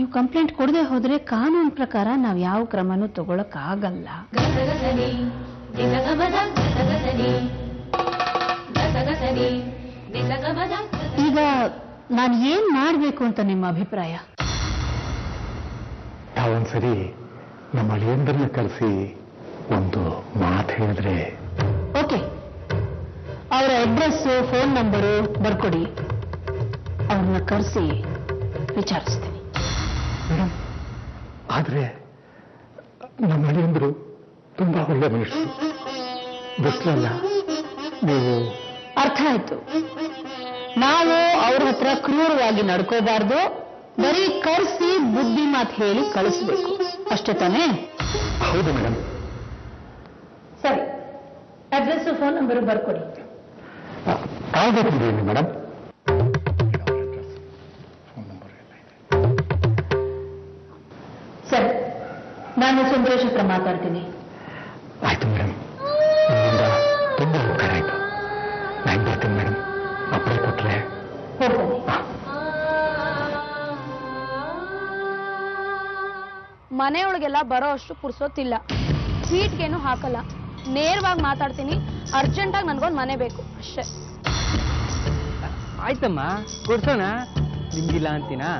ನೀವು ಕಂಪ್ಲೇಂಟ್ ಕೊಡದೆ ಹೋದ್ರೆ ಕಾನೂನು ಪ್ರಕಾರ ನಾವು ಯಾವ ಕ್ರಮನೂ ತಗೊಳಕ್ಕಾಗಲ್ಲ. ಈಗ ನಾನು ಏನ್ ಮಾಡ್ಬೇಕು ಅಂತ ನಿಮ್ಮ ಅಭಿಪ್ರಾಯ? ಒಂದ್ಸರಿ ನಮ್ಮ ಅಳಿಯಂದ್ರನ್ನ ಕರೆಸಿ ಒಂದು ಮಾತು ಹೇಳಿದ್ರೆ. ಓಕೆ, ಅವರ ಅಡ್ರೆಸ್ ಫೋನ್ ನಂಬರು ಬರ್ಕೊಡಿ, ಅವ್ರನ್ನ ಕರೆಸಿ ವಿಚಾರಿಸ್ತೀನಿ. ಮೇಡಮ್, ಆದ್ರೆ ನಮ್ಮ ಅಳಿಯಂದ್ರು ತುಂಬಾ ಒಳ್ಳೆ ಮನುಷ್ಯರು, ಬಿಸ್ಲಲ್ಲ. ನೀವು ಅರ್ಥ ಆಯ್ತು. ನಾವು ಅವ್ರ ಹತ್ರ ಕ್ರೂರವಾಗಿ ನಡ್ಕೋಬಾರ್ದು, ಬರೀ ಕರೆಸಿ ಬುದ್ಧಿ ಮಾತು ಹೇಳಿ ಕಳಿಸ್ಬೇಕು, ಅಷ್ಟೇ ತಾನೇ? ಹೌದು ಮೇಡಮ್. ಸರಿ, ಅಡ್ರೆಸ್ ಫೋನ್ ನಂಬರು ಬರ್ಕೊಡಿ. ಕಾಗದಿದ್ದೀನಿ ಮೇಡಮ್. ಸರಿ, ನಾನು ಸುಂದರೇಶ್ ಹತ್ರ ಮಾತಾಡ್ತೀನಿ. ಆಯ್ತು ಮೇಡಮ್, ನಿಮ್ಮಿಂದ ತುಂಬಾ ಉಪಕಾರ ಆಯ್ತು. ನಾನು ಬರ್ತೀನಿ ಮೇಡಮ್. ಅಪ್ಪಳೆ ಕೊಟ್ರೆ ಹೋಗ್ತೀನಿ. ಮನೆಯೊಳಗೆಲ್ಲ ಬರೋ ಅಷ್ಟು ಪುರ್ಸೊತ್ತಿಲ್ಲ, ಸ್ವೀಟ್ಗೇನು ಹಾಕಲ್ಲ, ನೇರವಾಗಿ ಮಾತಾಡ್ತೀನಿ. ಅರ್ಜೆಂಟಾಗಿ ನನ್ಗೊಂದು ಮನೆ ಬೇಕು ಅಷ್ಟೇ. ಆಯ್ತಮ್ಮ, ಕೊಡ್ಸೋಣ, ನಿಮ್ಗಿಲ್ಲ ಅಂತೀನಾ?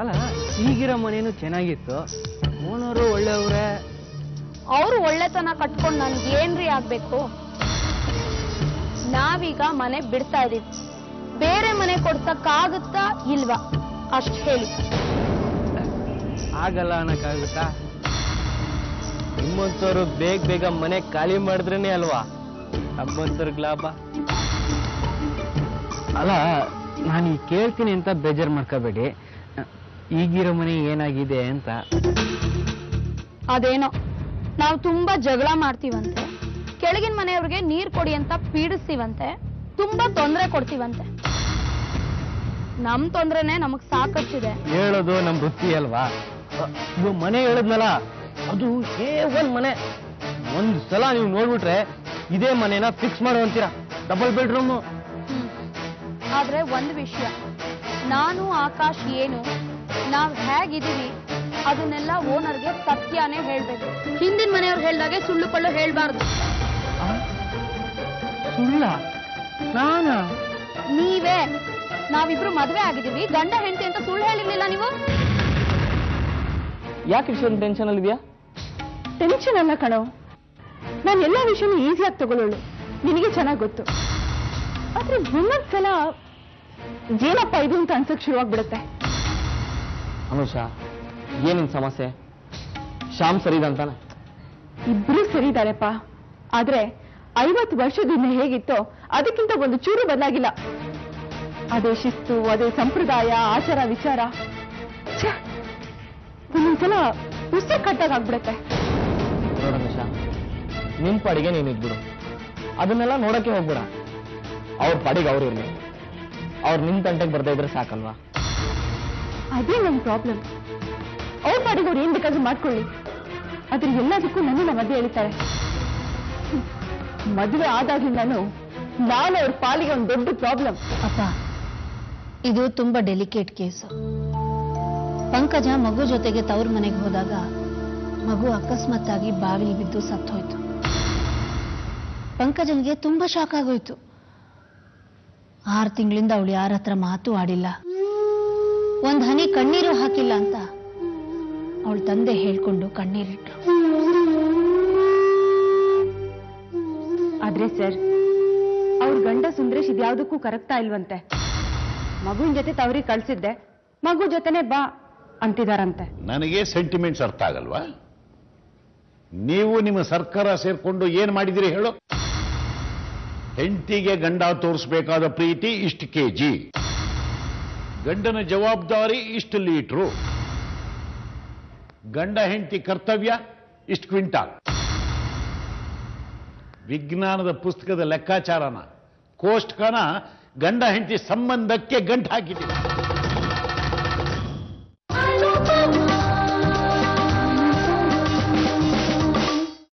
ಅಲ್ಲ, ಈಗಿರೋ ಮನೇನು ಚೆನ್ನಾಗಿತ್ತು, ಓನರು ಒಳ್ಳೆಯವ್ರೆ. ಅವರು ಒಳ್ಳೆತನ ಕಟ್ಕೊಂಡು ನನ್ಗೆ ಏನ್ರಿ ಆಗ್ಬೇಕು? ನಾವೀಗ ಮನೆ ಬಿಡ್ತಾ ಇದೀವಿ, ಬೇರೆ ಮನೆ ಕೊಡ್ಸಕ್ಕಾಗುತ್ತಾ ಇಲ್ವಾ ಅಷ್ಟು ಹೇಳಿ. ಆಗಲ್ಲ ಅನ್ನಕ್ಕಾಗುತ್ತಾ? ನಿಮ್ಮಂತವ್ರು ಬೇಗ ಬೇಗ ಮನೆ ಖಾಲಿ ಮಾಡಿದ್ರೇನೆ ಅಲ್ವಾ ನಮ್ಮಂತವ್ರಿಗೆ ಲಾಭ. ಅಲ್ಲ, ನಾನು ಈಗ ಕೇಳ್ತೀನಿ ಅಂತ ಬೇಜಾರು ಮಾಡ್ಕೋಬೇಡಿ. ಈಗಿರೋ ಮನೆ ಏನಾಗಿದೆ ಅಂತ. ಅದೇನೋ ನಾವು ತುಂಬಾ ಜಗಳ ಮಾಡ್ತೀವಂತೆ, ಕೆಳಗಿನ ಮನೆಯವ್ರಿಗೆ ನೀರ್ ಕೊಡಿ ಅಂತ ಪೀಡಿಸ್ತೀವಂತೆ, ತುಂಬಾ ತೊಂದರೆ ಕೊಡ್ತೀವಂತೆ. ನಮ್ ತೊಂದ್ರೆನೆ ನಮಗ್ ಸಾಕಷ್ಟಿದೆ. ಹೇಳೋದು ನಮ್ ವೃತ್ತಿ ಅಲ್ವಾ? ಇವ್ ಮನೆ ಹೇಳಿದ್ನಲ್ಲ, ಅದು ಒಂದ್ ಮನೆ. ಒಂದ್ ಸಲ ನೀವು ನೋಡ್ಬಿಟ್ರೆ ಇದೇ ಮನೇನ ಫಿಕ್ಸ್ ಮಾಡೋ ಅಂತೀರಾ, ಡಬಲ್ ಬೆಡ್ರೂಮ್. ಆದ್ರೆ ಒಂದ್ ವಿಷಯ, ನಾನು ಆಕಾಶ್ ಏನು ನಾವ್ ಹೇಗಿದೀವಿ ಅದನ್ನೆಲ್ಲ ಓನರ್ಗೆ ಸತ್ಯನೇ ಹೇಳ್ಬೇಕು. ಹಿಂದಿನ ಮನೆಯವ್ರು ಹೇಳ್ದಾಗೆ ಸುಳ್ಳು ಪಳ್ಳು ಹೇಳ್ಬಾರ್ದು. ಸುಳ್ಳ? ನಾನಾ? ನೀವೇ. ನಾವಿಬ್ರು ಮದ್ವೆ ಆಗಿದೀವಿ, ಗಂಡ ಹೆಂಡತಿ ಅಂತ ಸುಳ್ಳು ಹೇಳಿರ್ಲಿಲ್ಲ ನೀವು. ಯಾಕೆ ಇಷ್ಟೊಂದು ಟೆನ್ಷನ್ ಅಲ್ಲಿದ್ಯಾ? ಟೆನ್ಷನ್ ಅಲ್ಲ ಕಣೋ, ನಾನು ಎಲ್ಲ ವಿಷಯನೂ ಈಸಿಯಾಗಿ ತಗೊಳ್ಳೋಳು, ನಿನಗೆ ಚೆನ್ನಾಗಿ ಗೊತ್ತು. ಆದ್ರೆ ಒಂದೊಂದ್ಸಲ ಏನಪ್ಪ ಇದು ಅಂತ ಅನ್ಸಕ್ ಶುರುವಾಗ್ಬಿಡುತ್ತೆ. ಅನುಷ, ಏನಿನ್ ಸಮಸ್ಯೆ? ಶ್ಯಾಮ್ ಸರಿದ ಅಂತಾನೆ? ಇಬ್ರು ಸರಿ ಇದಾರೆಪ್ಪ, ಆದ್ರೆ 50 ವರ್ಷದಿಂದ ಹೇಗಿತ್ತೋ ಅದಕ್ಕಿಂತ ಒಂದು ಚೂರು ಬದಲಾಗಿಲ್ಲ. ಅದೇ ಶಿಸ್ತು, ಅದೇ ಸಂಪ್ರದಾಯ, ಆಚಾರ ವಿಚಾರ. ಒಂದೊಂದ್ಸಲ ಉಸಿರು ಕಟ್ಟಾಗ್ಬಿಡುತ್ತೆ. ನೋಡನುಷ, ನಿಮ್ ಪಾಡಿಗೆ ನೀನ್ ಇದ್ಬಿಡು, ಅದನ್ನೆಲ್ಲ ನೋಡಕ್ಕೆ ಹೋಗ್ಬಿಡ. ಅವ್ರ ಪಾಡಿಗೆ ಅವ್ರು ಇರ್ಲಿ, ಅವ್ರು ನಿಮ್ ತಂಟೆಗೆ ಬರ್ತಾ ಇದ್ರೆ ಸಾಕಲ್ವಾ? ಅದೇ ನನ್ ಪ್ರಾಬ್ಲಮ್. ಅವ್ರ ಪಾಡಿಗೆ ಅವ್ರು ಏನ್ ಬೇಕಾದ್ರೂ ಮಾಡ್ಕೊಳ್ಳಿ, ಆದ್ರೆ ಎಲ್ಲದಕ್ಕೂ ನನ್ನ ಮಧ್ಯೆ ಹೇಳ್ತಾರೆ. ಮದುವೆ ಆದಾಗಿಂದಾನು ನಾನು ಅವ್ರ ಪಾಲಿಗೆ ಒಂದು ದೊಡ್ಡ ಪ್ರಾಬ್ಲಮ್. ಅಪ್ಪ, ಇದು ತುಂಬಾ ಡೆಲಿಕೇಟ್ ಕೇಸು. ಪಂಕಜ ಮಗು ಜೊತೆಗೆ ತವ್ರ ಮನೆಗೆ ಹೋದಾಗ ಮಗು ಅಕಸ್ಮಾತ್ತಾಗಿ ಬಾವಿಲಿ ಬಿದ್ದು ಸತ್ತೋಯ್ತು. ಪಂಕಜನ್ಗೆ ತುಂಬಾ ಶಾಕ್ ಆಗೋಯ್ತು. 6 ತಿಂಗಳಿಂದ ಅವಳು ಯಾರ ಹತ್ರ ಮಾತು ಆಡಿಲ್ಲ, ಒಂದ್ ಹನಿ ಕಣ್ಣೀರು ಹಾಕಿಲ್ಲ ಅಂತ ಅವಳ ತಂದೆ ಹೇಳ್ಕೊಂಡು ಕಣ್ಣೀರಿಟ್ರು. ಆದ್ರೆ ಸರ್, ಅವ್ರ ಗಂಡ ಸುಂದರೇಶ್ ಇದ್ಯಾವುದಕ್ಕೂ ಕರೆಕ್ಟಾ ಇಲ್ವಂತೆ. ಮಗುವಿನ ಜೊತೆ ತವರಿಗೆ ಕಳ್ಸಿದ್ದೆ, ಮಗು ಜೊತೆನೆ ಬಾ ಅಂತಿದಾರಂತೆ. ನನಗೆ ಸೆಂಟಿಮೆಂಟ್ಸ್ ಅರ್ಥ ಆಗಲ್ವಾ? ನೀವು ನಿಮ್ಮ ಸರ್ಕಾರ ಸೇರ್ಕೊಂಡು ಏನ್ ಮಾಡಿದಿರಿ ಹೇಳು? ಹೆಂಡತಿಗೆ ಗಂಡ ತೋರಿಸಬೇಕಾದ ಪ್ರೀತಿ ಇಷ್ಟು kg, ಗಂಡನ ಜವಾಬ್ದಾರಿ ಇಷ್ಟು ಲೀಟ್ರು, ಗಂಡ ಹೆಂಡತಿ ಕರ್ತವ್ಯ ಇಷ್ಟು ಕ್ವಿಂಟಾಲ್. ವಿಜ್ಞಾನದ ಪುಸ್ತಕದ ಲೆಕ್ಕಾಚಾರನ, ಕೋಷ್ಟಕನ ಗಂಡ ಹೆಂಡತಿ ಸಂಬಂಧಕ್ಕೆ ಗಂಟು ಹಾಕಿದ್ದೀವಿ.